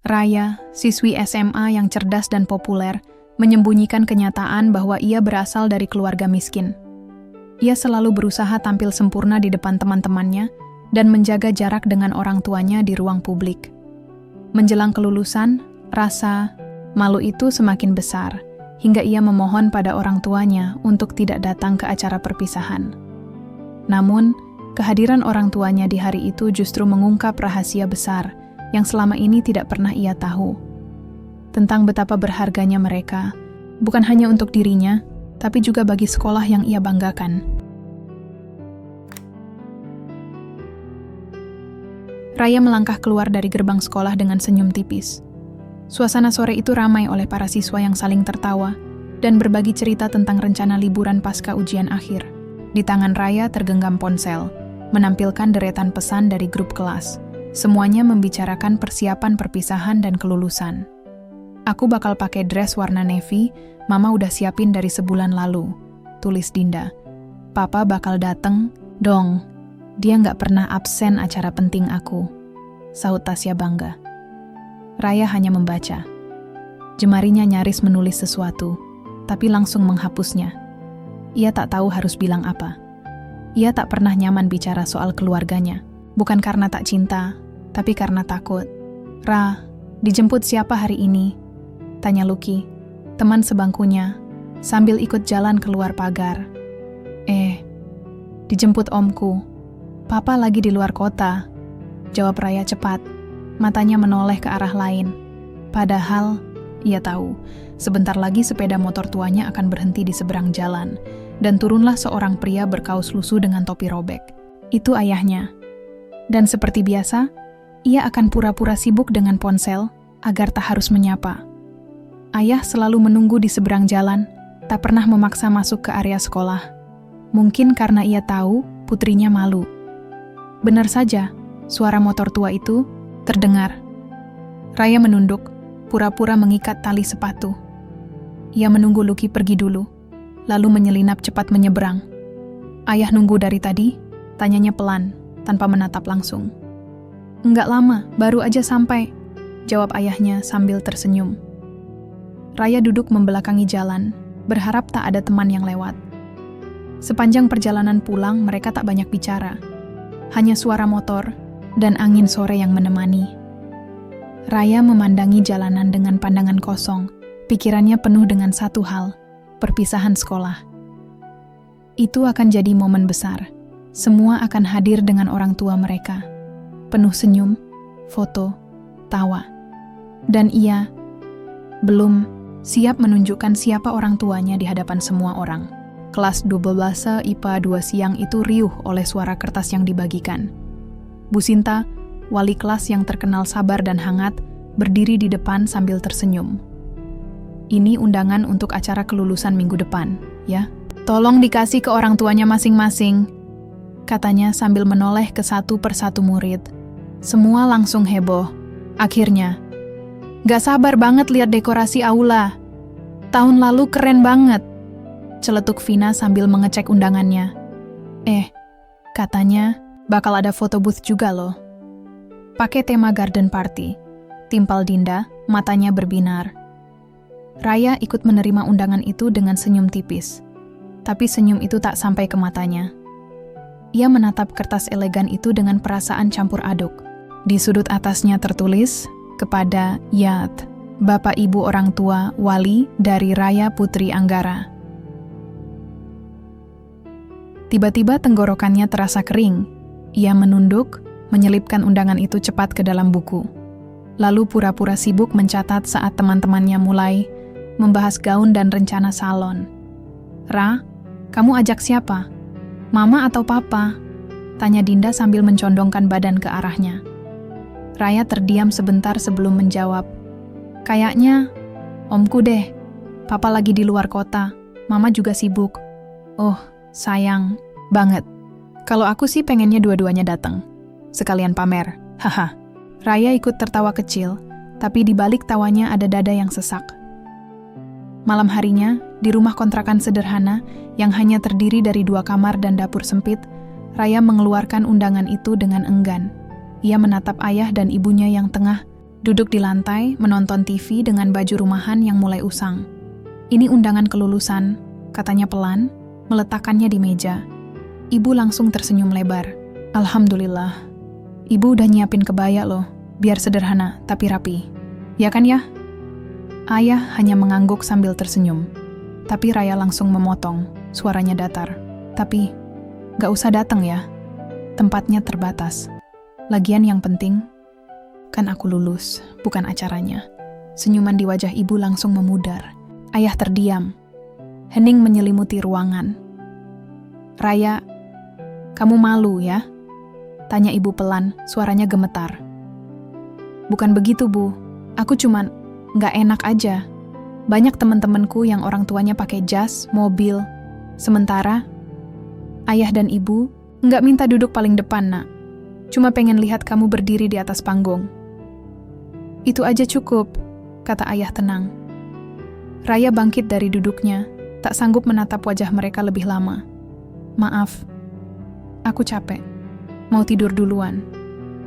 Raya, siswi SMA yang cerdas dan populer, menyembunyikan kenyataan bahwa ia berasal dari keluarga miskin. Ia selalu berusaha tampil sempurna di depan teman-temannya dan menjaga jarak dengan orang tuanya di ruang publik. Menjelang kelulusan, rasa malu itu semakin besar, hingga ia memohon pada orang tuanya untuk tidak datang ke acara perpisahan. Namun, kehadiran orang tuanya di hari itu justru mengungkap rahasia besar yang selama ini tidak pernah ia tahu. Tentang betapa berharganya mereka, bukan hanya untuk dirinya, tapi juga bagi sekolah yang ia banggakan. Raya melangkah keluar dari gerbang sekolah dengan senyum tipis. Suasana sore itu ramai oleh para siswa yang saling tertawa dan berbagi cerita tentang rencana liburan pasca ujian akhir. Di tangan Raya tergenggam ponsel, menampilkan deretan pesan dari grup kelas. Semuanya membicarakan persiapan perpisahan dan kelulusan. "Aku bakal pakai dress warna navy, Mama udah siapin dari sebulan lalu," tulis Dinda. "Papa bakal dateng, dong. Dia nggak pernah absen acara penting aku," sahut Tasya bangga. Raya hanya membaca. Jemarinya nyaris menulis sesuatu, tapi langsung menghapusnya. Ia tak tahu harus bilang apa. Ia tak pernah nyaman bicara soal keluarganya, bukan karena tak cinta, tapi karena takut. "Ra, dijemput siapa hari ini?" tanya Lucky, teman sebangkunya, sambil ikut jalan keluar pagar. Dijemput omku. Papa lagi di luar kota," jawab Raya cepat, matanya menoleh ke arah lain. Padahal, ia tahu, sebentar lagi sepeda motor tuanya akan berhenti di seberang jalan, dan turunlah seorang pria berkaus lusuh dengan topi robek. Itu ayahnya. Dan seperti biasa, ia akan pura-pura sibuk dengan ponsel agar tak harus menyapa. Ayah selalu menunggu di seberang jalan, tak pernah memaksa masuk ke area sekolah. Mungkin karena ia tahu putrinya malu. Benar saja, suara motor tua itu terdengar. Raya menunduk, pura-pura mengikat tali sepatu. Ia menunggu Lucky pergi dulu, lalu menyelinap cepat menyeberang. "Ayah nunggu dari tadi?" tanyanya pelan, tanpa menatap langsung. "Enggak lama, baru aja sampai," jawab ayahnya sambil tersenyum. Raya duduk membelakangi jalan, berharap tak ada teman yang lewat. Sepanjang perjalanan pulang, mereka tak banyak bicara. Hanya suara motor dan angin sore yang menemani. Raya memandangi jalanan dengan pandangan kosong, pikirannya penuh dengan satu hal, perpisahan sekolah. Itu akan jadi momen besar. Semua akan hadir dengan orang tua mereka. Penuh senyum, foto, tawa. Dan ia belum siap menunjukkan siapa orang tuanya di hadapan semua orang. Kelas 12 IPA 2 siang itu riuh oleh suara kertas yang dibagikan. Bu Sinta, wali kelas yang terkenal sabar dan hangat, berdiri di depan sambil tersenyum. "Ini undangan untuk acara kelulusan minggu depan, ya. Tolong dikasih ke orang tuanya masing-masing," katanya sambil menoleh ke satu persatu murid. Semua langsung heboh. Akhirnya, "Gak sabar banget lihat dekorasi aula. Tahun lalu keren banget," celetuk Vina sambil mengecek undangannya. Katanya, bakal ada foto booth juga loh. Pakai tema garden party, timpal Dinda, matanya berbinar. Raya ikut menerima undangan itu dengan senyum tipis. Tapi senyum itu tak sampai ke matanya. Ia menatap kertas elegan itu dengan perasaan campur aduk. Di sudut atasnya tertulis, "Kepada Yat, Bapak Ibu orang tua wali dari Raya Putri Anggara." Tiba-tiba tenggorokannya terasa kering. Ia menunduk, menyelipkan undangan itu cepat ke dalam buku. Lalu pura-pura sibuk mencatat saat teman-temannya mulai membahas gaun dan rencana salon. "Ra, kamu ajak siapa? Mama atau papa?" tanya Dinda sambil mencondongkan badan ke arahnya. Raya terdiam sebentar sebelum menjawab. "Kayaknya omku deh. Papa lagi di luar kota, mama juga sibuk." "Oh, sayang banget. Kalau aku sih pengennya dua-duanya datang. Sekalian pamer, haha." Raya ikut tertawa kecil, tapi di balik tawanya ada dada yang sesak. Malam harinya, di rumah kontrakan sederhana yang hanya terdiri dari 2 kamar dan dapur sempit, Raya mengeluarkan undangan itu dengan enggan. Ia menatap ayah dan ibunya yang tengah Duduk di lantai, menonton TV dengan baju rumahan yang mulai usang. "Ini undangan kelulusan," katanya pelan, meletakkannya di meja. Ibu langsung tersenyum lebar. "Alhamdulillah. Ibu udah nyiapin kebaya loh, biar sederhana tapi rapi. Ya kan ya?" Ayah hanya mengangguk sambil tersenyum. Tapi Raya langsung memotong, suaranya datar. "Tapi, gak usah datang ya. Tempatnya terbatas. Lagian yang penting, kan aku lulus, bukan acaranya." Senyuman di wajah ibu langsung memudar. Ayah terdiam. Hening menyelimuti ruangan. "Raya, kamu malu ya?" tanya ibu pelan, suaranya gemetar. "Bukan begitu, Bu. Aku cuman gak enak aja. Banyak teman-temanku yang orang tuanya pakai jas, mobil. Sementara, ayah dan ibu gak minta duduk paling depan, Nak. Cuma pengen lihat kamu berdiri di atas panggung." "Itu aja cukup," kata ayah tenang. Raya bangkit dari duduknya, tak sanggup menatap wajah mereka lebih lama. "Maaf, aku capek. Mau tidur duluan."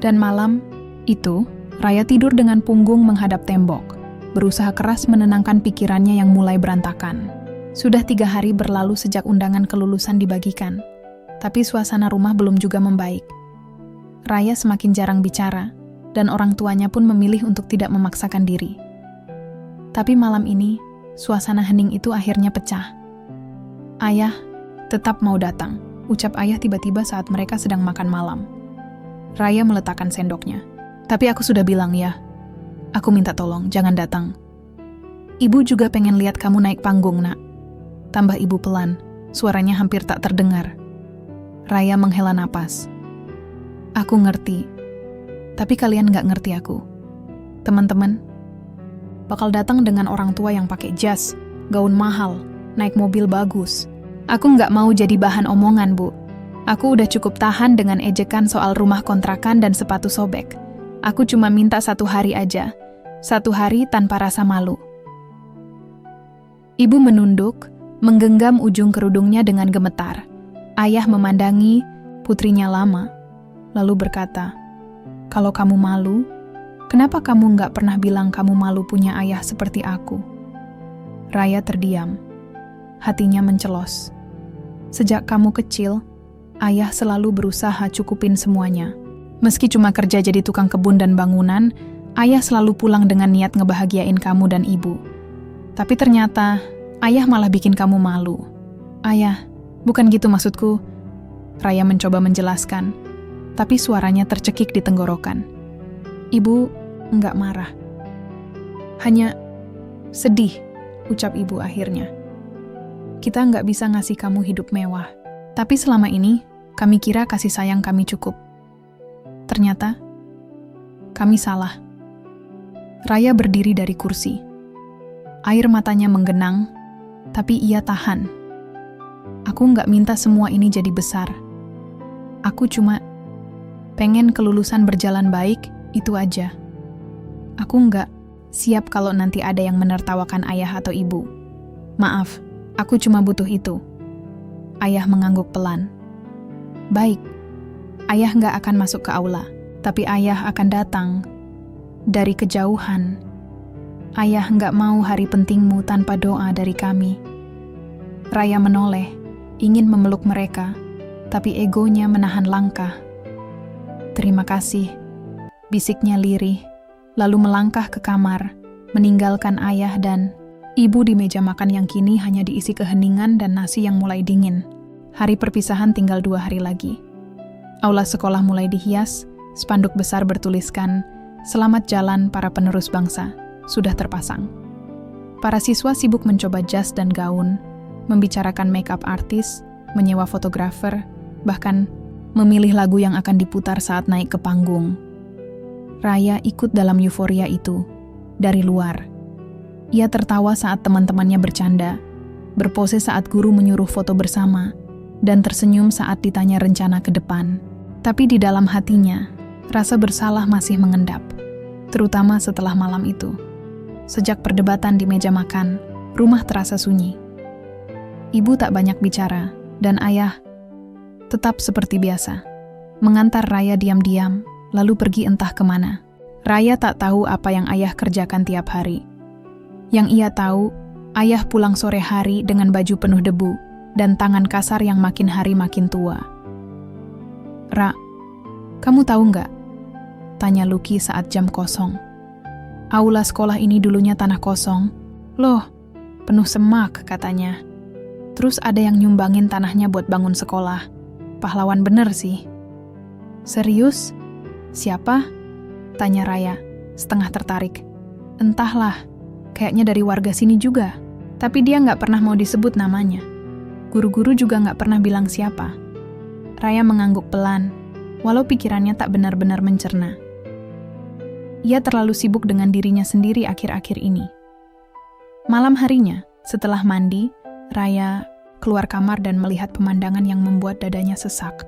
Dan malam itu, Raya tidur dengan punggung menghadap tembok, berusaha keras menenangkan pikirannya yang mulai berantakan. Sudah 3 hari berlalu sejak undangan kelulusan dibagikan, tapi suasana rumah belum juga membaik. Raya semakin jarang bicara, dan orang tuanya pun memilih untuk tidak memaksakan diri. Tapi malam ini, suasana hening itu akhirnya pecah. "Ayah, tetap mau datang," ucap ayah tiba-tiba saat mereka sedang makan malam. Raya meletakkan sendoknya. "Tapi aku sudah bilang ya, aku minta tolong, jangan datang." "Ibu juga pengen lihat kamu naik panggung, Nak," tambah ibu pelan, suaranya hampir tak terdengar. Raya menghela napas. "Aku ngerti, tapi kalian gak ngerti aku. Teman-teman bakal datang dengan orang tua yang pakai jas, gaun mahal, naik mobil bagus. Aku gak mau jadi bahan omongan, Bu. Aku udah cukup tahan dengan ejekan soal rumah kontrakan dan sepatu sobek. Aku cuma minta 1 hari aja. 1 hari tanpa rasa malu." Ibu menunduk, menggenggam ujung kerudungnya dengan gemetar. Ayah memandangi putrinya lama, lalu berkata, "Kalau kamu malu, kenapa kamu nggak pernah bilang kamu malu punya ayah seperti aku?" Raya terdiam. Hatinya mencelos. Sejak kamu kecil, ayah selalu berusaha cukupin semuanya. Meski cuma kerja jadi tukang kebun dan bangunan, ayah selalu pulang dengan niat ngebahagiain kamu dan ibu. Tapi ternyata, ayah malah bikin kamu malu. "Ayah, bukan gitu maksudku." Raya mencoba menjelaskan, tapi suaranya tercekik di tenggorokan. "Ibu nggak marah. Hanya sedih," ucap ibu akhirnya. "Kita nggak bisa ngasih kamu hidup mewah. Tapi selama ini, kami kira kasih sayang kami cukup. Ternyata, kami salah." Raya berdiri dari kursi. Air matanya menggenang, tapi ia tahan. "Aku nggak minta semua ini jadi besar. Aku cuma pengen kelulusan berjalan baik, itu aja. Aku nggak siap kalau nanti ada yang menertawakan ayah atau ibu. Maaf, aku cuma butuh itu." Ayah mengangguk pelan. "Baik, ayah nggak akan masuk ke aula, tapi ayah akan datang dari kejauhan. Ayah nggak mau hari pentingmu tanpa doa dari kami." Raya menoleh, ingin memeluk mereka, tapi egonya menahan langkah. "Terima kasih," bisiknya lirih, lalu melangkah ke kamar, meninggalkan ayah dan ibu di meja makan yang kini hanya diisi keheningan dan nasi yang mulai dingin. Hari perpisahan tinggal 2 hari lagi. Aula sekolah mulai dihias, spanduk besar bertuliskan, "Selamat jalan para penerus bangsa," sudah terpasang. Para siswa sibuk mencoba jas dan gaun, membicarakan make-up artis, menyewa fotografer, bahkan memilih lagu yang akan diputar saat naik ke panggung. Raya ikut dalam euforia itu, dari luar. Ia tertawa saat teman-temannya bercanda, berpose saat guru menyuruh foto bersama, dan tersenyum saat ditanya rencana ke depan. Tapi di dalam hatinya, rasa bersalah masih mengendap, terutama setelah malam itu. Sejak perdebatan di meja makan, rumah terasa sunyi. Ibu tak banyak bicara, dan ayah tetap seperti biasa, mengantar Raya diam-diam, lalu pergi entah kemana. Raya tak tahu apa yang ayah kerjakan tiap hari. Yang ia tahu, ayah pulang sore hari dengan baju penuh debu dan tangan kasar yang makin hari makin tua. "Ra, kamu tahu nggak?" tanya Lucky saat jam kosong. "Aula sekolah ini dulunya tanah kosong. Loh, penuh semak," katanya. "Terus ada yang nyumbangin tanahnya buat bangun sekolah. Pahlawan bener sih." "Serius? Siapa?" tanya Raya, setengah tertarik. "Entahlah, kayaknya dari warga sini juga. Tapi dia nggak pernah mau disebut namanya. Guru-guru juga nggak pernah bilang siapa." Raya mengangguk pelan, walau pikirannya tak benar-benar mencerna. Ia terlalu sibuk dengan dirinya sendiri akhir-akhir ini. Malam harinya, setelah mandi, Raya keluar kamar dan melihat pemandangan yang membuat dadanya sesak.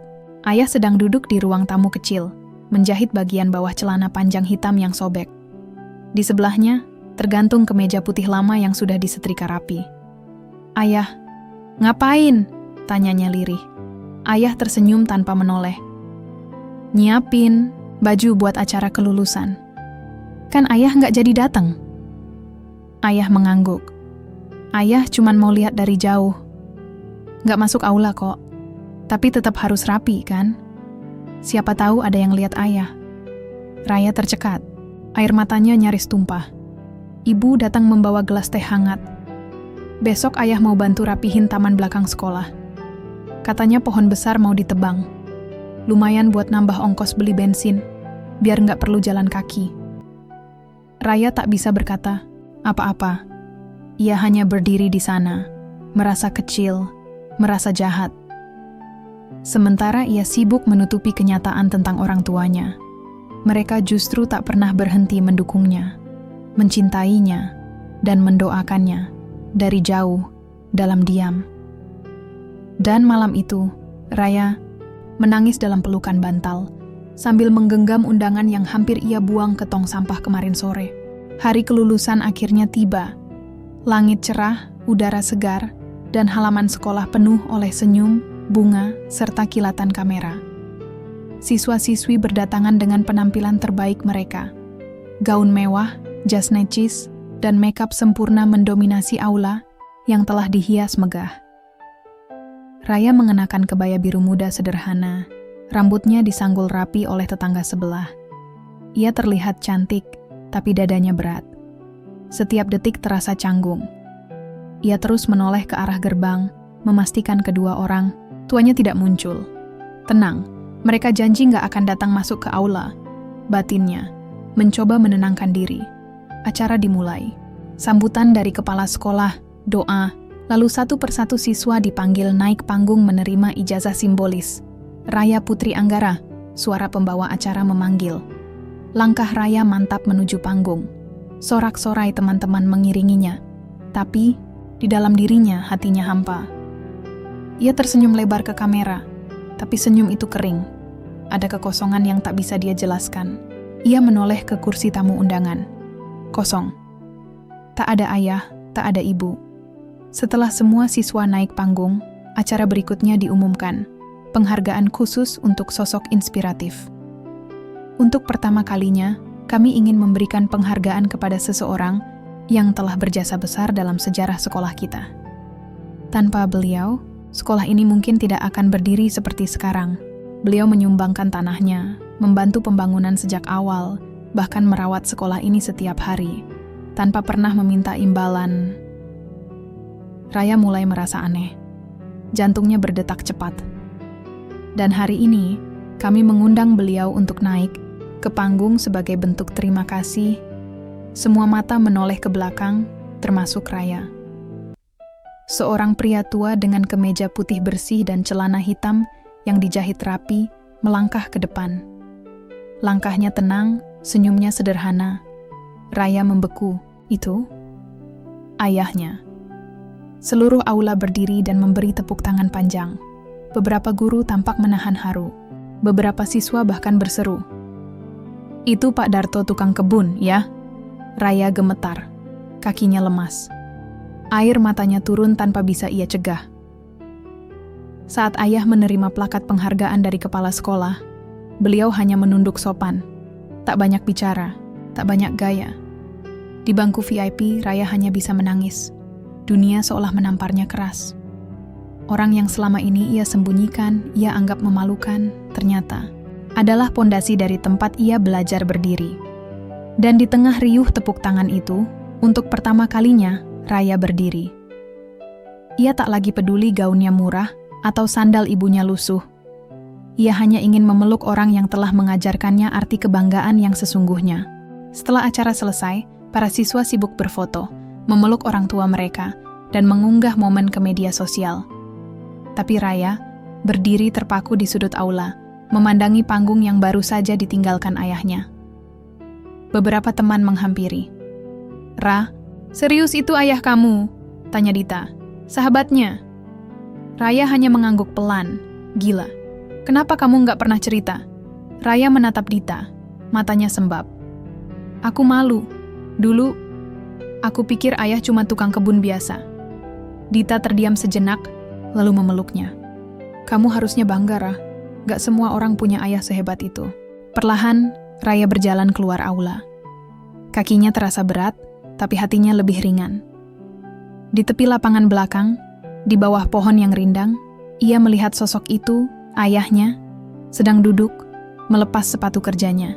Ayah sedang duduk di ruang tamu kecil, menjahit bagian bawah celana panjang hitam yang sobek. Di sebelahnya, tergantung kemeja putih lama yang sudah disetrika rapi. "Ayah, ngapain?" tanyanya lirih. Ayah tersenyum tanpa menoleh. "Nyiapin baju buat acara kelulusan. Kan ayah nggak jadi datang." Ayah mengangguk. "Ayah cuman mau lihat dari jauh. Nggak masuk aula kok. Tapi tetap harus rapi, kan? Siapa tahu ada yang lihat ayah." Raya tercekat. Air matanya nyaris tumpah. Ibu datang membawa gelas teh hangat. "Besok ayah mau bantu rapihin taman belakang sekolah. Katanya pohon besar mau ditebang. Lumayan buat nambah ongkos beli bensin, biar nggak perlu jalan kaki." Raya tak bisa berkata apa-apa. Ia hanya berdiri di sana, merasa kecil, merasa jahat. Sementara ia sibuk menutupi kenyataan tentang orang tuanya. Mereka justru tak pernah berhenti mendukungnya, mencintainya, dan mendoakannya dari jauh, dalam diam. Dan malam itu, Raya menangis dalam pelukan bantal, sambil menggenggam undangan yang hampir ia buang ke tong sampah kemarin sore. Hari kelulusan akhirnya tiba. Langit cerah, udara segar, dan halaman sekolah penuh oleh senyum, bunga, serta kilatan kamera. Siswa-siswi berdatangan dengan penampilan terbaik mereka. Gaun mewah, jas necis, dan makeup sempurna mendominasi aula yang telah dihias megah. Raya mengenakan kebaya biru muda sederhana, rambutnya disanggul rapi oleh tetangga sebelah. Ia terlihat cantik, tapi dadanya berat. Setiap detik terasa canggung. Ia terus menoleh ke arah gerbang, memastikan kedua orang tuanya tidak muncul. Tenang, mereka janji nggak akan datang masuk ke aula. Batinnya mencoba menenangkan diri. Acara dimulai. Sambutan dari kepala sekolah, doa, lalu satu persatu siswa dipanggil naik panggung menerima ijazah simbolis. "Raya Putri Anggara," suara pembawa acara memanggil. Langkah Raya mantap menuju panggung. Sorak-sorai teman-teman mengiringinya. Tapi, di dalam dirinya hatinya hampa. Ia tersenyum lebar ke kamera, tapi senyum itu kering. Ada kekosongan yang tak bisa dia jelaskan. Ia menoleh ke kursi tamu undangan. Kosong. Tak ada ayah, tak ada ibu. Setelah semua siswa naik panggung, acara berikutnya diumumkan. Penghargaan khusus untuk sosok inspiratif. Untuk pertama kalinya, kami ingin memberikan penghargaan kepada seseorang yang telah berjasa besar dalam sejarah sekolah kita. Tanpa beliau, sekolah ini mungkin tidak akan berdiri seperti sekarang. Beliau menyumbangkan tanahnya, membantu pembangunan sejak awal, bahkan merawat sekolah ini setiap hari, tanpa pernah meminta imbalan. Raya mulai merasa aneh. Jantungnya berdetak cepat. Dan hari ini, kami mengundang beliau untuk naik ke panggung sebagai bentuk terima kasih. Semua mata menoleh ke belakang, termasuk Raya. Seorang pria tua dengan kemeja putih bersih dan celana hitam yang dijahit rapi melangkah ke depan. Langkahnya tenang, senyumnya sederhana. Raya membeku. Itu ayahnya. Seluruh aula berdiri dan memberi tepuk tangan panjang. Beberapa guru tampak menahan haru. Beberapa siswa bahkan berseru, "Itu Pak Darto tukang kebun, ya?" Raya gemetar. Kakinya lemas. Air matanya turun tanpa bisa ia cegah. Saat ayah menerima plakat penghargaan dari kepala sekolah, beliau hanya menunduk sopan. Tak banyak bicara. tak banyak gaya. Di bangku VIP, Raya hanya bisa menangis. Dunia seolah menamparnya keras. Orang yang selama ini ia sembunyikan, ia anggap memalukan, ternyata adalah pondasi dari tempat ia belajar berdiri. Dan di tengah riuh tepuk tangan itu, untuk pertama kalinya, Raya berdiri. Ia tak lagi peduli gaunnya murah atau sandal ibunya lusuh. Ia hanya ingin memeluk orang yang telah mengajarkannya arti kebanggaan yang sesungguhnya. Setelah acara selesai, para siswa sibuk berfoto, memeluk orang tua mereka, dan mengunggah momen ke media sosial. Tapi Raya berdiri terpaku di sudut aula, memandangi panggung yang baru saja ditinggalkan ayahnya. Beberapa teman menghampiri. "Ra, serius itu ayah kamu?" tanya Dita, sahabatnya. Raya hanya mengangguk pelan. "Gila, kenapa kamu nggak pernah cerita?" Raya menatap Dita, matanya sembab. "Aku malu. Dulu, aku pikir ayah cuma tukang kebun biasa." Dita terdiam sejenak, lalu memeluknya. "Kamu harusnya bangga, Ra. Gak semua orang punya ayah sehebat itu." Perlahan, Raya berjalan keluar aula. Kakinya terasa berat, tapi hatinya lebih ringan. Di tepi lapangan belakang, di bawah pohon yang rindang, ia melihat sosok itu, ayahnya, sedang duduk, melepas sepatu kerjanya.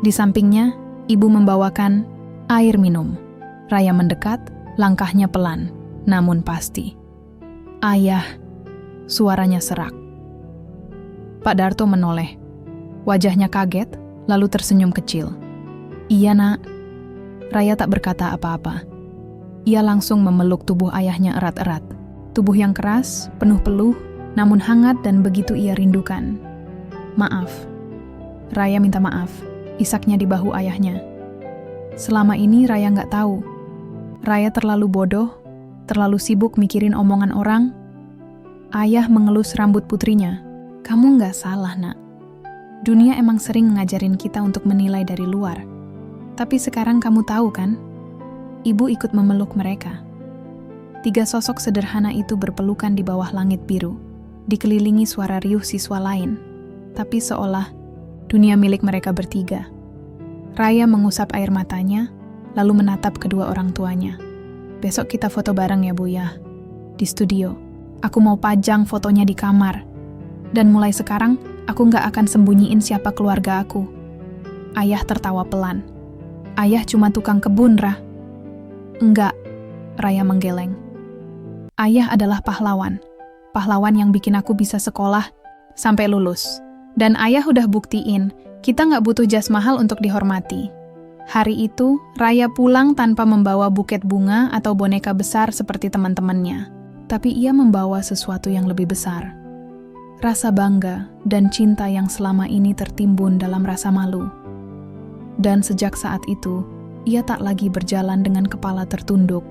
Di sampingnya, ibu membawakan air minum. Raya mendekat, langkahnya pelan, namun pasti. "Ayah," suaranya serak. Pak Darto menoleh. Wajahnya kaget, lalu tersenyum kecil. "Iya, Nak." Raya tak berkata apa-apa. Ia langsung memeluk tubuh ayahnya erat-erat. Tubuh yang keras, penuh peluh, namun hangat dan begitu ia rindukan. "Maaf." Raya minta maaf, isaknya di bahu ayahnya. Selama ini Raya nggak tahu. Raya terlalu bodoh, terlalu sibuk mikirin omongan orang. Ayah mengelus rambut putrinya. "Kamu nggak salah, Nak. Dunia emang sering ngajarin kita untuk menilai dari luar. Tapi sekarang kamu tahu kan?" Ibu ikut memeluk mereka. 3 sosok sederhana itu berpelukan di bawah langit biru, dikelilingi suara riuh siswa lain. Tapi seolah dunia milik mereka bertiga. Raya mengusap air matanya, lalu menatap kedua orang tuanya. "Besok kita foto bareng ya, Bu ya. Di studio. Aku mau pajang fotonya di kamar. Dan mulai sekarang, aku nggak akan sembunyiin siapa keluarga aku." Ayah tertawa pelan. "Ayah cuma tukang kebun, Ra." "Enggak," Raya menggeleng. "Ayah adalah pahlawan. Pahlawan yang bikin aku bisa sekolah sampai lulus. Dan ayah udah buktiin, kita nggak butuh jas mahal untuk dihormati." Hari itu, Raya pulang tanpa membawa buket bunga atau boneka besar seperti teman-temannya. Tapi ia membawa sesuatu yang lebih besar. Rasa bangga dan cinta yang selama ini tertimbun dalam rasa malu. Dan sejak saat itu, ia tak lagi berjalan dengan kepala tertunduk.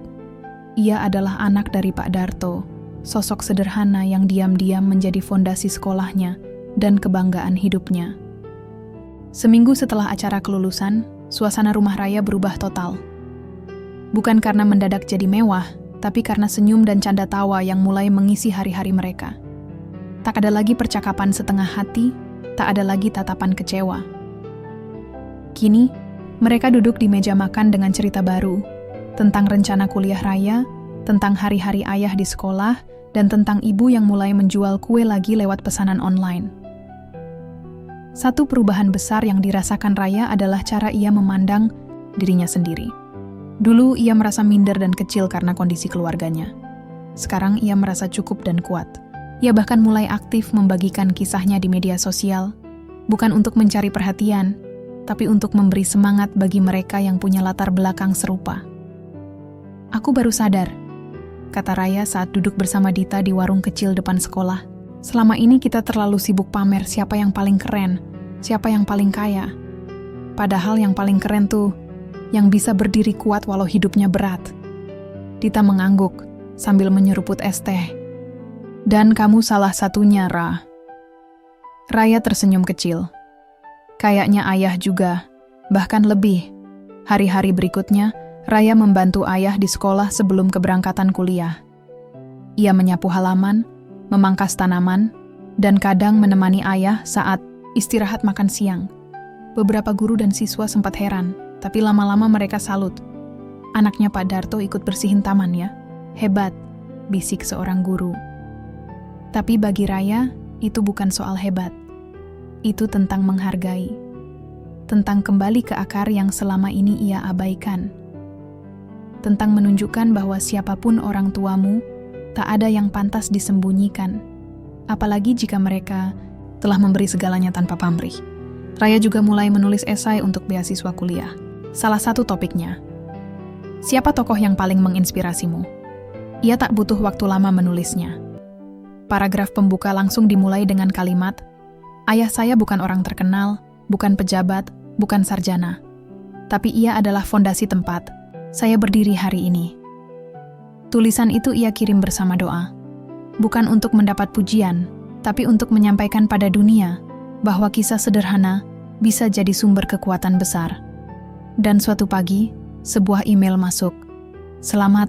Ia adalah anak dari Pak Darto, sosok sederhana yang diam-diam menjadi fondasi sekolahnya dan kebanggaan hidupnya. Seminggu setelah acara kelulusan, suasana rumah Raya berubah total. Bukan karena mendadak jadi mewah, tapi karena senyum dan canda tawa yang mulai mengisi hari-hari mereka. Tak ada lagi percakapan setengah hati, tak ada lagi tatapan kecewa. Kini, mereka duduk di meja makan dengan cerita baru, tentang rencana kuliah Raya, tentang hari-hari ayah di sekolah, dan tentang ibu yang mulai menjual kue lagi lewat pesanan online. Satu perubahan besar yang dirasakan Raya adalah cara ia memandang dirinya sendiri. Dulu ia merasa minder dan kecil karena kondisi keluarganya. Sekarang ia merasa cukup dan kuat. Ia bahkan mulai aktif membagikan kisahnya di media sosial, bukan untuk mencari perhatian, tapi untuk memberi semangat bagi mereka yang punya latar belakang serupa. "Aku baru sadar," kata Raya saat duduk bersama Dita di warung kecil depan sekolah. "Selama ini kita terlalu sibuk pamer siapa yang paling keren, siapa yang paling kaya. Padahal yang paling keren tuh, yang bisa berdiri kuat walau hidupnya berat." Dita mengangguk sambil menyeruput es teh. "Dan kamu salah satunya, Ra." Raya tersenyum kecil. Kayaknya ayah juga, bahkan lebih. Hari-hari berikutnya, Raya membantu ayah di sekolah sebelum keberangkatan kuliah. Ia menyapu halaman, memangkas tanaman, dan kadang menemani ayah saat istirahat makan siang. Beberapa guru dan siswa sempat heran, tapi lama-lama mereka salut. Anaknya Pak Darto ikut bersihin taman ya? Hebat, bisik seorang guru. Tapi bagi Raya, itu bukan soal hebat. Itu tentang menghargai. Tentang kembali ke akar yang selama ini ia abaikan. Tentang menunjukkan bahwa siapapun orang tuamu, tak ada yang pantas disembunyikan. Apalagi jika mereka telah memberi segalanya tanpa pamrih. Raya juga mulai menulis esai untuk beasiswa kuliah. Salah satu topiknya, siapa tokoh yang paling menginspirasimu? Ia tak butuh waktu lama menulisnya. Paragraf pembuka langsung dimulai dengan kalimat, "Ayah saya bukan orang terkenal, bukan pejabat, bukan sarjana. Tapi ia adalah fondasi tempat saya berdiri hari ini." Tulisan itu ia kirim bersama doa. Bukan untuk mendapat pujian, tapi untuk menyampaikan pada dunia bahwa kisah sederhana bisa jadi sumber kekuatan besar. Dan suatu pagi, sebuah email masuk. "Selamat,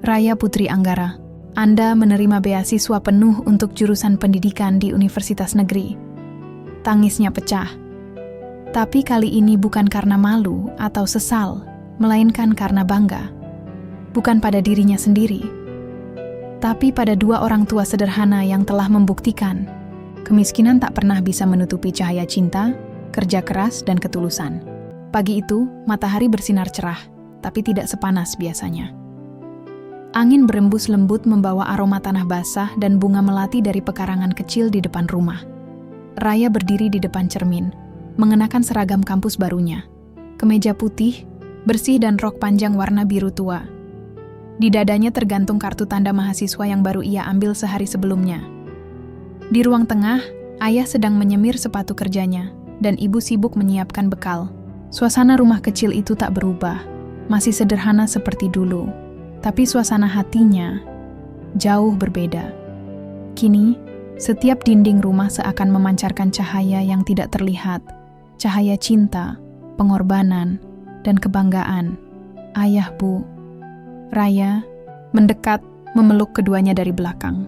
Raya Putri Anggara. Anda menerima beasiswa penuh untuk jurusan pendidikan di Universitas Negeri." Tangisnya pecah. Tapi kali ini bukan karena malu atau sesal, melainkan karena bangga. Bukan pada dirinya sendiri, tapi pada dua orang tua sederhana yang telah membuktikan kemiskinan tak pernah bisa menutupi cahaya cinta, kerja keras, dan ketulusan. Pagi itu, matahari bersinar cerah, tapi tidak sepanas biasanya. Angin berembus lembut membawa aroma tanah basah dan bunga melati dari pekarangan kecil di depan rumah. Raya berdiri di depan cermin, mengenakan seragam kampus barunya. Kemeja putih, bersih dan rok panjang warna biru tua. Di dadanya tergantung kartu tanda mahasiswa yang baru ia ambil sehari sebelumnya. Di ruang tengah, ayah sedang menyemir sepatu kerjanya, dan ibu sibuk menyiapkan bekal. Suasana rumah kecil itu tak berubah, masih sederhana seperti dulu. Tapi suasana hatinya jauh berbeda. Kini, setiap dinding rumah seakan memancarkan cahaya yang tidak terlihat. Cahaya cinta, pengorbanan, dan kebanggaan. "Ayah, Bu." Raya mendekat, memeluk keduanya dari belakang.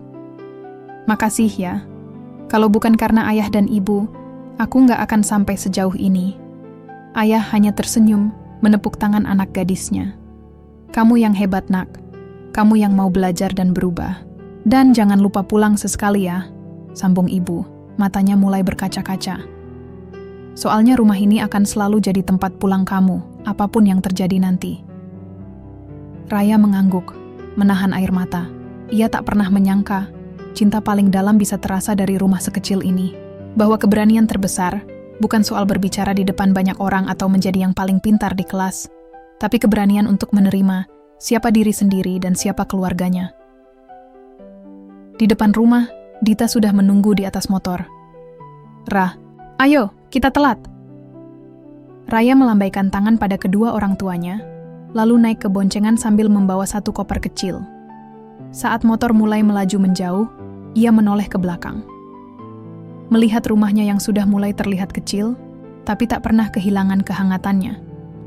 "Makasih ya. Kalau bukan karena ayah dan ibu, aku nggak akan sampai sejauh ini." Ayah hanya tersenyum, menepuk tangan anak gadisnya. "Kamu yang hebat, Nak. Kamu yang mau belajar dan berubah. Dan jangan lupa pulang sesekali ya," sambung ibu. Matanya mulai berkaca-kaca. "Soalnya rumah ini akan selalu jadi tempat pulang kamu, apapun yang terjadi nanti." Raya mengangguk, menahan air mata. Ia tak pernah menyangka cinta paling dalam bisa terasa dari rumah sekecil ini. Bahwa keberanian terbesar bukan soal berbicara di depan banyak orang atau menjadi yang paling pintar di kelas, tapi keberanian untuk menerima siapa diri sendiri dan siapa keluarganya. Di depan rumah, Dita sudah menunggu di atas motor. "Rah, ayo, kita telat." Raya melambaikan tangan pada kedua orang tuanya, lalu naik ke boncengan sambil membawa satu koper kecil. Saat motor mulai melaju menjauh, ia menoleh ke belakang. Melihat rumahnya yang sudah mulai terlihat kecil, tapi tak pernah kehilangan kehangatannya.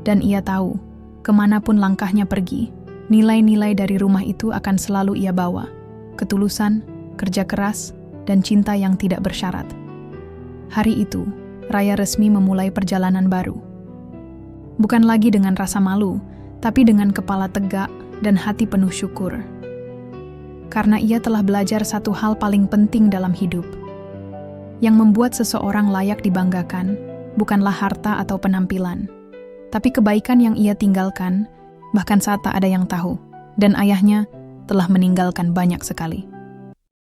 Dan ia tahu, kemanapun langkahnya pergi, nilai-nilai dari rumah itu akan selalu ia bawa. Ketulusan, kerja keras, dan cinta yang tidak bersyarat. Hari itu, Raya resmi memulai perjalanan baru. Bukan lagi dengan rasa malu, tapi dengan kepala tegak dan hati penuh syukur. Karena ia telah belajar satu hal paling penting dalam hidup. Yang membuat seseorang layak dibanggakan, bukanlah harta atau penampilan, tapi kebaikan yang ia tinggalkan, bahkan saat tak ada yang tahu, dan ayahnya telah meninggalkan banyak sekali.